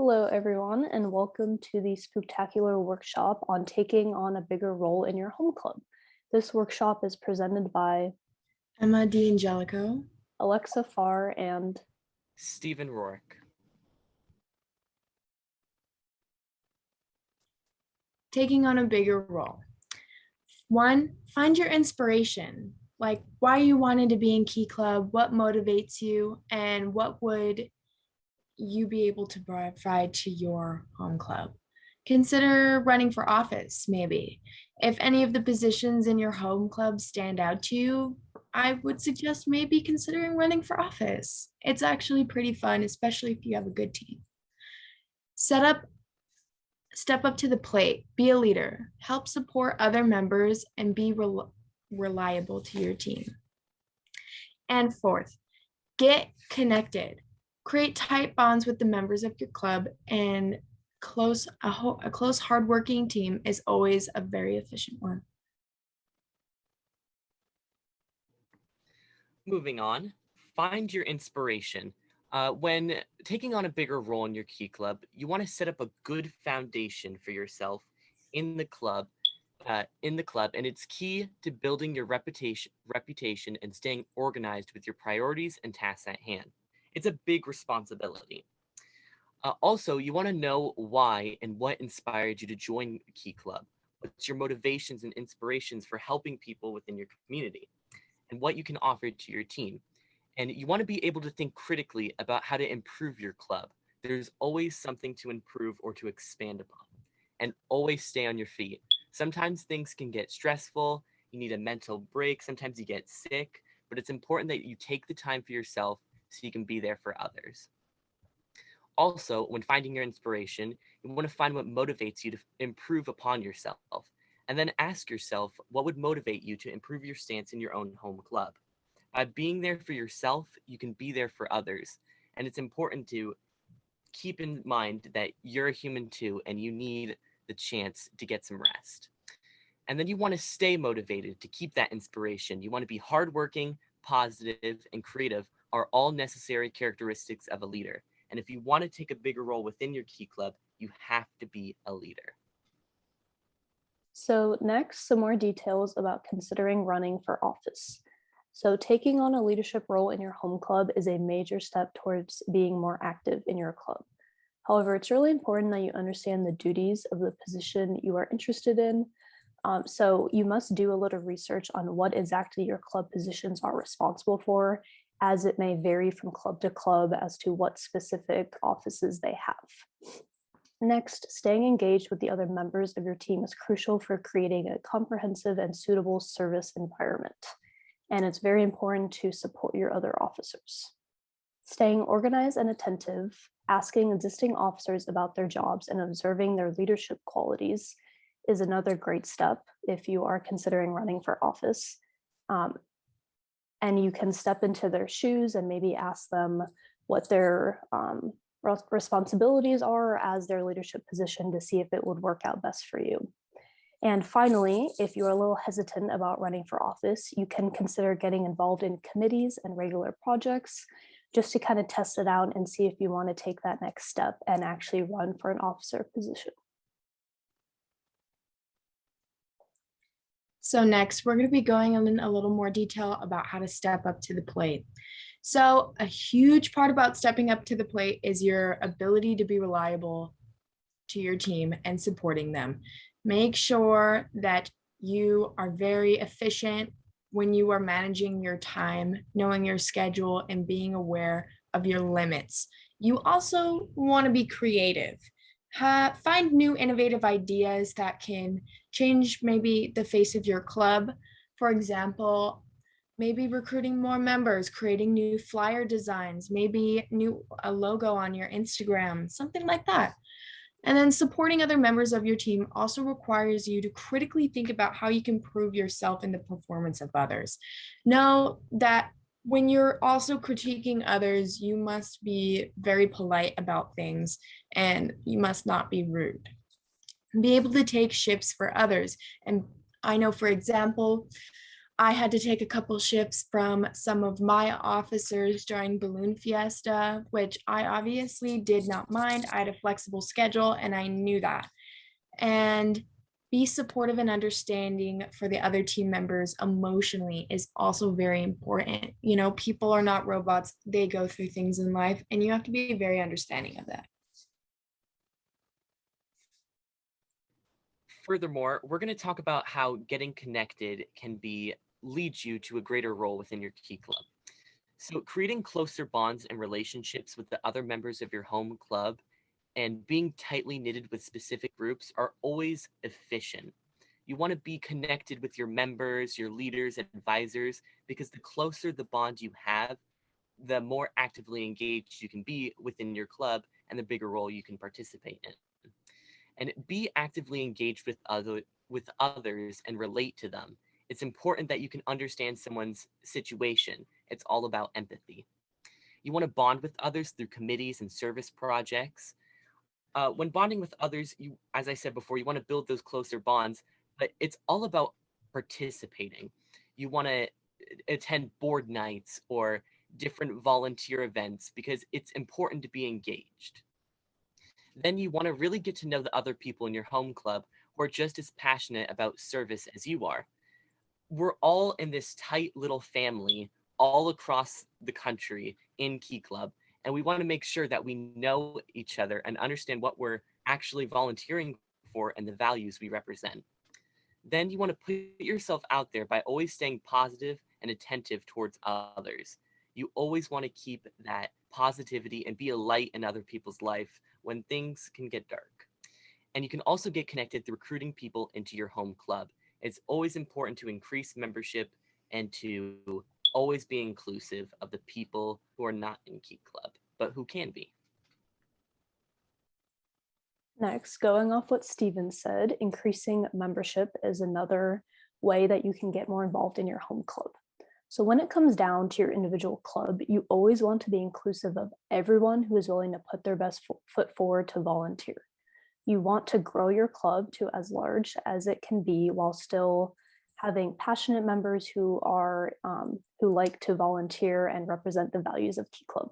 Hello, everyone, and welcome to the Spooktacular workshop on taking on a bigger role in your home club. This workshop is presented by Emma D'Angelico, Alexa Farr, and Stephen Rourke. taking on a bigger role. 1, find your inspiration, like why you wanted to be in Key Club, what motivates you, and what would you be able to provide to your home club. Consider running for office, maybe. If any of the positions in your home club stand out to you, I would suggest maybe considering running for office. It's actually pretty fun, especially if you have a good team. Step up to the plate, be a leader, help support other members, and be reliable to your team. And 4th, get connected. Create tight bonds with the members of your club, and a close, hardworking team is always a very efficient one. Moving on, find your inspiration. When taking on a bigger role in your Key Club, you want to set up a good foundation for yourself in the club, and it's key to building your reputation and staying organized with your priorities and tasks at hand. It's a big responsibility. Also, you want to know why and what inspired you to join Key Club. What's your motivations and inspirations for helping people within your community, and what you can offer to your team. And you want to be able to think critically about how to improve your club. There's always something to improve or to expand upon. And always stay on your feet. Sometimes things can get stressful, you need a mental break, sometimes you get sick, but it's important that you take the time for yourself so you can be there for others. Also, when finding your inspiration, you want to find what motivates you to improve upon yourself. And then ask yourself what would motivate you to improve your stance in your own home club. By being there for yourself, you can be there for others. And it's important to keep in mind that you're a human too, and you need the chance to get some rest. And then you want to stay motivated to keep that inspiration. You want to be hardworking, positive, and creative are all necessary characteristics of a leader. And if you want to take a bigger role within your Key Club, you have to be a leader. so next, some more details about considering running for office. So taking on a leadership role in your home club is a major step towards being more active in your club. However, it's really important that you understand the duties of the position you are interested in. So you must do a little research on what exactly your club positions are responsible for, as it may vary from club to club as to what specific offices they have. Next, staying engaged with the other members of your team is crucial for creating a comprehensive and suitable service environment. And it's very important to support your other officers. Staying organized and attentive, asking existing officers about their jobs and observing their leadership qualities is another great step if you are considering running for office. And you can step into their shoes and maybe ask them what their responsibilities are as their leadership position to see if it would work out best for you. And finally, if you're a little hesitant about running for office, you can consider getting involved in committees and regular projects just to kind of test it out and see if you want to take that next step and actually run for an officer position. So next, we're going to be going in a little more detail about how to step up to the plate. So a huge part about stepping up to the plate is your ability to be reliable to your team and supporting them. Make sure that you are very efficient when you are managing your time, knowing your schedule, and being aware of your limits. You also want to be creative. Find new innovative ideas that can change maybe the face of your club. For example, maybe recruiting more members, creating new flyer designs, maybe a logo on your Instagram, something like that. And then supporting other members of your team also requires you to critically think about how you can improve yourself in the performance of others. Know that when you're also critiquing others, you must be very polite about things and you must not be rude. Be able to take shifts for others. And I know, for example, I had to take a couple shifts from some of my officers during Balloon Fiesta, which I obviously did not mind. I had a flexible schedule and I knew that. And be supportive and understanding for the other team members emotionally is also very important. You know, people are not robots, they go through things in life, and you have to be very understanding of that. Furthermore, we're going to talk about how getting connected can lead you to a greater role within your Key Club. So creating closer bonds and relationships with the other members of your home club and being tightly knitted with specific groups are always efficient. You want to be connected with your members, your leaders, and advisors, because the closer the bond you have, the more actively engaged you can be within your club and the bigger role you can participate in. And be actively engaged with others and relate to them. It's important that you can understand someone's situation. It's all about empathy. You want to bond with others through committees and service projects. When bonding with others, as I said before, you want to build those closer bonds, but it's all about participating. You want to attend board nights or different volunteer events because it's important to be engaged. Then you want to really get to know the other people in your home club who are just as passionate about service as you are. We're all in this tight little family all across the country in Key Club, and we want to make sure that we know each other and understand what we're actually volunteering for and the values we represent. Then you want to put yourself out there by always staying positive and attentive towards others. You always want to keep that positivity and be a light in other people's life when things can get dark. And you can also get connected through recruiting people into your home club. It's always important to increase membership and to always be inclusive of the people who are not in Key Club, but who can be. Next, going off what Steven said, increasing membership is another way that you can get more involved in your home club. So when it comes down to your individual club, you always want to be inclusive of everyone who is willing to put their best foot forward to volunteer. You want to grow your club to as large as it can be while still having passionate members who like to volunteer and represent the values of Key Club.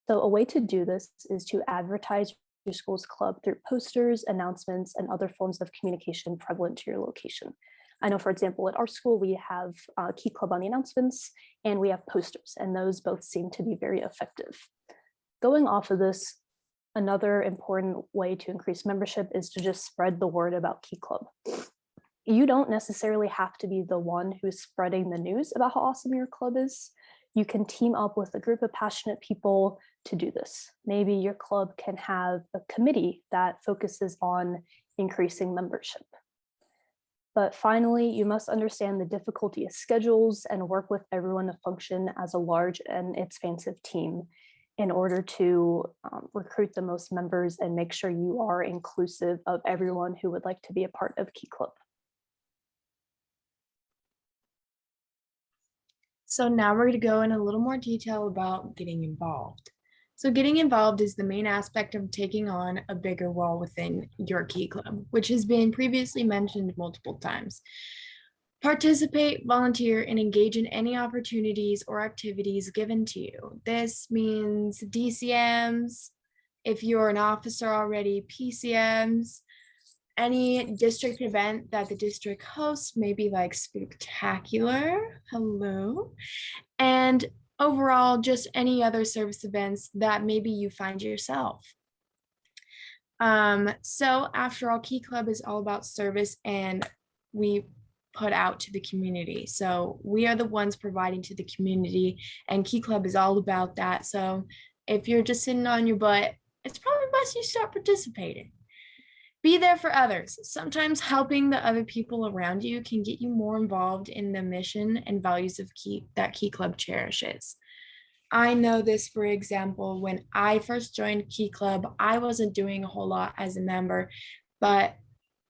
So a way to do this is to advertise your school's club through posters, announcements, and other forms of communication prevalent to your location. I know, for example, at our school, we have Key Club on the announcements and we have posters, and those both seem to be very effective. Going off of this, another important way to increase membership is to just spread the word about Key Club. You don't necessarily have to be the one who's spreading the news about how awesome your club is. You can team up with a group of passionate people to do this. Maybe your club can have a committee that focuses on increasing membership. But finally, you must understand the difficulty of schedules and work with everyone to function as a large and expansive team in order to recruit the most members and make sure you are inclusive of everyone who would like to be a part of Key Club. So now we're going to go in a little more detail about getting involved. So getting involved is the main aspect of taking on a bigger role within your Key Club, which has been previously mentioned multiple times. Participate, volunteer, and engage in any opportunities or activities given to you. This means DCMs, if you're an officer already, PCMs, any district event that the district hosts, maybe like spectacular, hello, and overall just any other service events that maybe you find yourself. So after all, Key Club is all about service, and we put out to the community. So we are the ones providing to the community, and Key Club is all about that. So if you're just sitting on your butt, it's probably best you start participating. Be there for others. Sometimes helping the other people around you can get you more involved in the mission and values of that Key Club cherishes. I know this, for example, when I first joined Key Club, I wasn't doing a whole lot as a member, but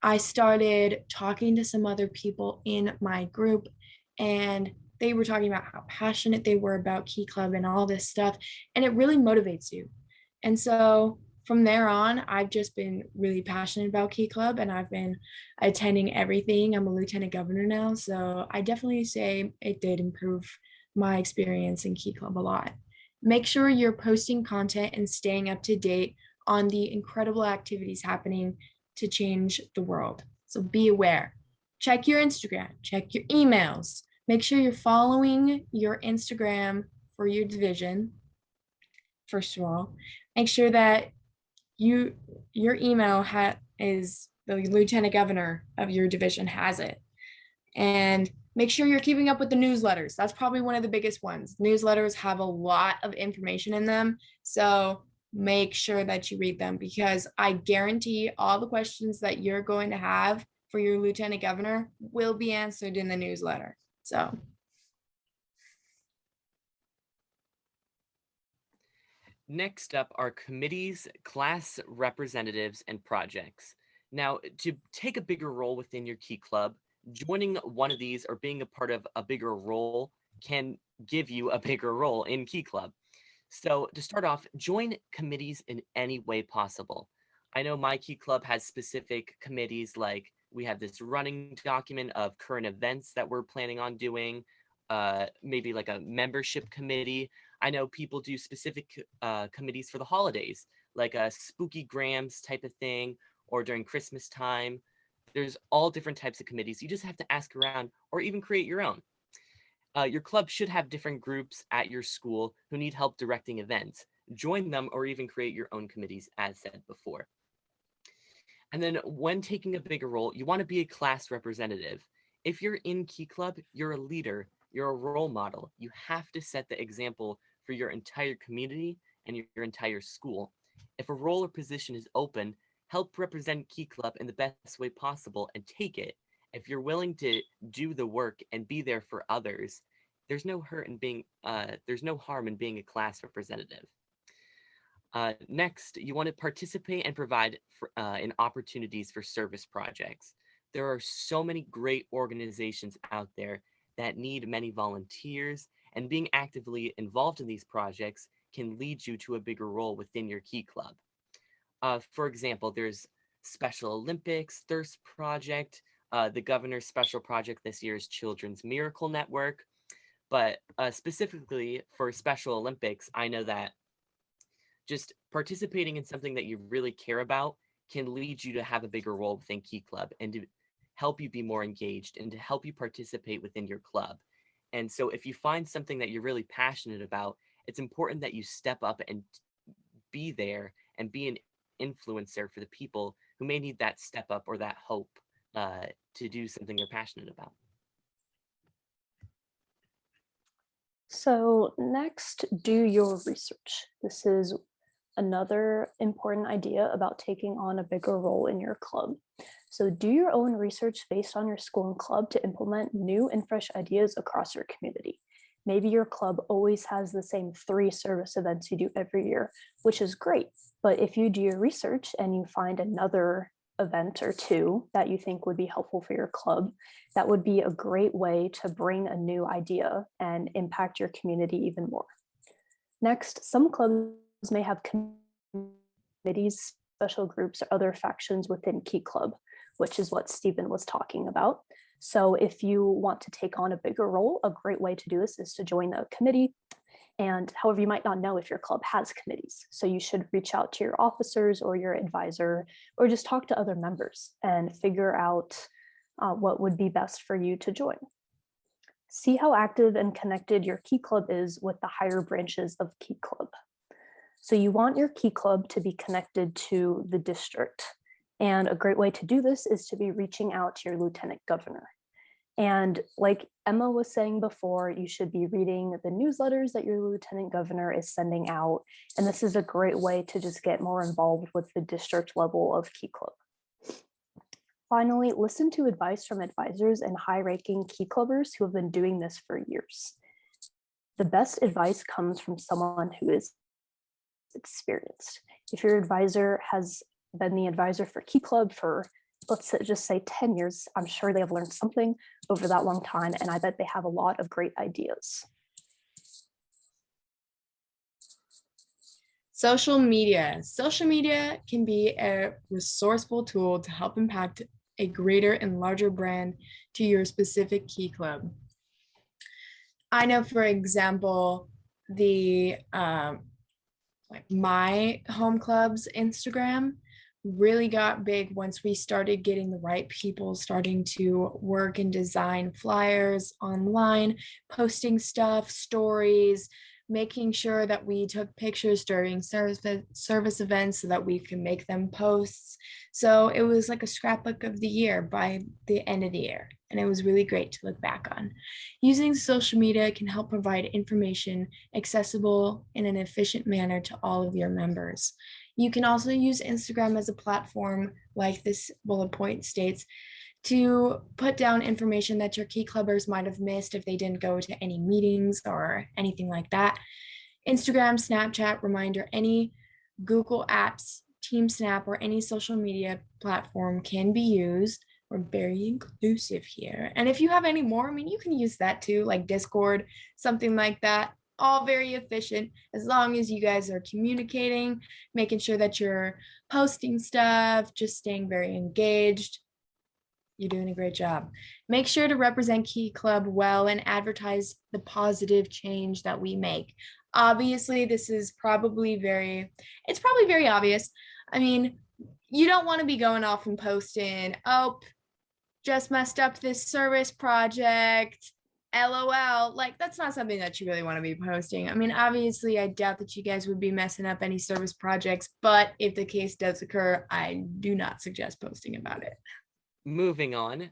I started talking to some other people in my group, and they were talking about how passionate they were about Key Club and all this stuff, and it really motivates you. And so from there on, I've just been really passionate about Key Club and I've been attending everything. I'm a lieutenant governor now, so I definitely say it did improve my experience in Key Club a lot. Make sure you're posting content and staying up to date on the incredible activities happening to change the world. So be aware. Check your Instagram, check your emails. Make sure you're following your Instagram for your division. First of all, make sure that your email is the lieutenant governor of your division has it, and make sure you're keeping up with the newsletters. That's probably one of the biggest ones. Newsletters have a lot of information in them, so make sure that you read them, because I guarantee all the questions that you're going to have for your lieutenant governor will be answered in the newsletter. So Next up are committees, class representatives, and projects. Now, to take a bigger role within your Key Club, joining one of these or being a part of a bigger role can give you a bigger role in Key Club. So to start off, join committees in any way possible. I know my Key Club has specific committees, like we have this running document of current events that we're planning on doing, maybe like a membership committee. I know people do specific committees for the holidays, like a spooky grams type of thing, or during Christmas time. There's all different types of committees. You just have to ask around or even create your own. Your club should have different groups at your school who need help directing events. Join them or even create your own committees, as said before. And then when taking a bigger role, you want to be a class representative. If you're in Key Club, you're a leader, you're a role model. You have to set the example for your entire community and your entire school. If a role or position is open, help represent Key Club in the best way possible and take it. If you're willing to do the work and be there for others, there's no harm in being a class representative. Next, you want to participate and provide in opportunities for service projects. There are so many great organizations out there that need many volunteers, and being actively involved in these projects can lead you to a bigger role within your Key Club. For example, there's Special Olympics, Thirst Project, the governor's special project this year is Children's Miracle Network. But specifically for Special Olympics, I know that just participating in something that you really care about can lead you to have a bigger role within Key Club and to help you be more engaged and to help you participate within your club. And so if you find something that you're really passionate about, it's important that you step up and be there and be an influencer for the people who may need that step up or that hope to do something they're passionate about. So next, do your research. This is another important idea about taking on a bigger role in your club. So do your own research based on your school and club to implement new and fresh ideas across your community. Maybe your club always has the same 3 service events you do every year, which is great. But if you do your research and you find another event or 2 that you think would be helpful for your club, that would be a great way to bring a new idea and impact your community even more. Next, some clubs may have committees, special groups, or other factions within Key Club, which is what Stephen was talking about. So if you want to take on a bigger role, a great way to do this is to join a committee. And however, you might not know if your club has committees. So you should reach out to your officers or your advisor, or just talk to other members and figure out what would be best for you to join. See how active and connected your Key Club is with the higher branches of Key Club. So you want your Key Club to be connected to the district. And a great way to do this is to be reaching out to your lieutenant governor. And like Emma was saying before, you should be reading the newsletters that your lieutenant governor is sending out. And this is a great way to just get more involved with the district level of Key Club. Finally, listen to advice from advisors and high-ranking Key Clubbers who have been doing this for years. The best advice comes from someone who is experienced. If your advisor has been the advisor for Key Club for, let's just say 10 years, I'm sure they have learned something over that long time, and I bet they have a lot of great ideas. Social media. Social media can be a resourceful tool to help impact a greater and larger brand to your specific key club. I know, for example, the like my home club's Instagram really got big once we started getting the right people starting to work and design flyers online, posting stuff, stories, making sure that we took pictures during service events so that we can make them posts. So it was like a scrapbook of the year by the end of the year. And it was really great to look back on. Using social media can help provide information accessible in an efficient manner to all of your members. You can also use Instagram as a platform, like this bullet point states, to put down information that your key clubbers might have missed if they didn't go to any meetings or anything like that. Instagram, Snapchat, Reminder, any Google Apps, TeamSnap, or any social media platform can be used. We're very inclusive here. And if you have any more, I mean, you can use that too, like Discord, something like that. All very efficient as long as you guys are communicating, making sure that you're posting stuff, just staying very engaged. You're doing a great job. Make sure to represent Key Club well and advertise the positive change that we make. Obviously, this is probably it's probably very obvious. I mean, you don't want to be going off and posting, oh, just messed up this service project, LOL. Like, that's not something that you really want to be posting. I mean, obviously, I doubt that you guys would be messing up any service projects, but if the case does occur, I do not suggest posting about it. Moving on,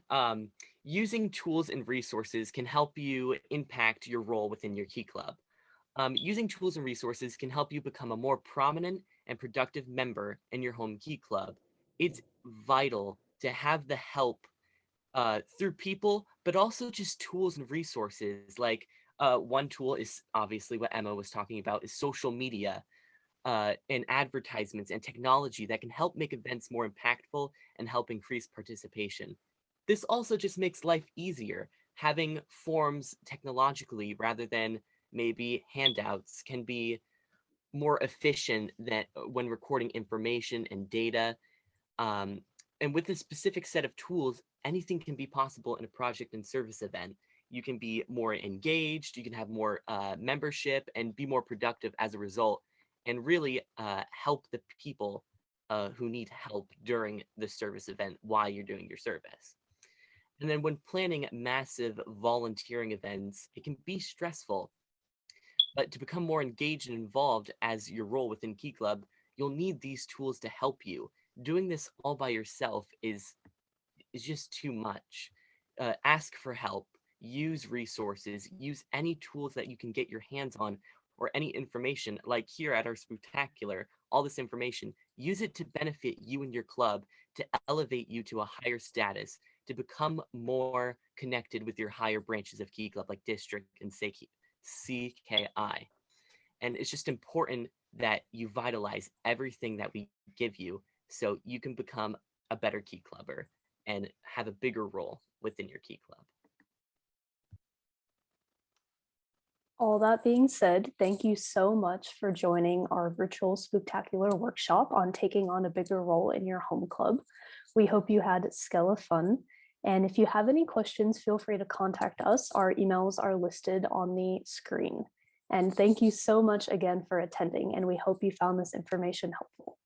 using tools and resources can help you impact your role within your key club. Using tools and resources can help you become a more prominent and productive member in your home key club. It's vital to have the help through people, but also just tools and resources. Like one tool is obviously what Emma was talking about, is social media and advertisements and technology that can help make events more impactful and help increase participation. This also just makes life easier. Having forms technologically rather than maybe handouts can be more efficient than when recording information and data. And with a specific set of tools, anything can be possible in a project and service event. You can be more engaged, you can have more membership and be more productive as a result, and really help the people who need help during the service event while you're doing your service. And then when planning massive volunteering events, it can be stressful. But to become more engaged and involved as your role within Key Club, you'll need these tools to help you. Doing this all by yourself is just too much. Ask for help, use resources, use any tools that you can get your hands on, or any information, like here at our Spooktacular, all this information, use it to benefit you and your club, to elevate you to a higher status, to become more connected with your higher branches of Key Club, like District and CKI. And it's just important that you vitalize everything that we give you so you can become a better Key Clubber and have a bigger role within your Key Club. All that being said, thank you so much for joining our virtual Spooktacular workshop on taking on a bigger role in your home club. We hope you had Skella fun. And if you have any questions, feel free to contact us. Our emails are listed on the screen. And thank you so much again for attending, and we hope you found this information helpful.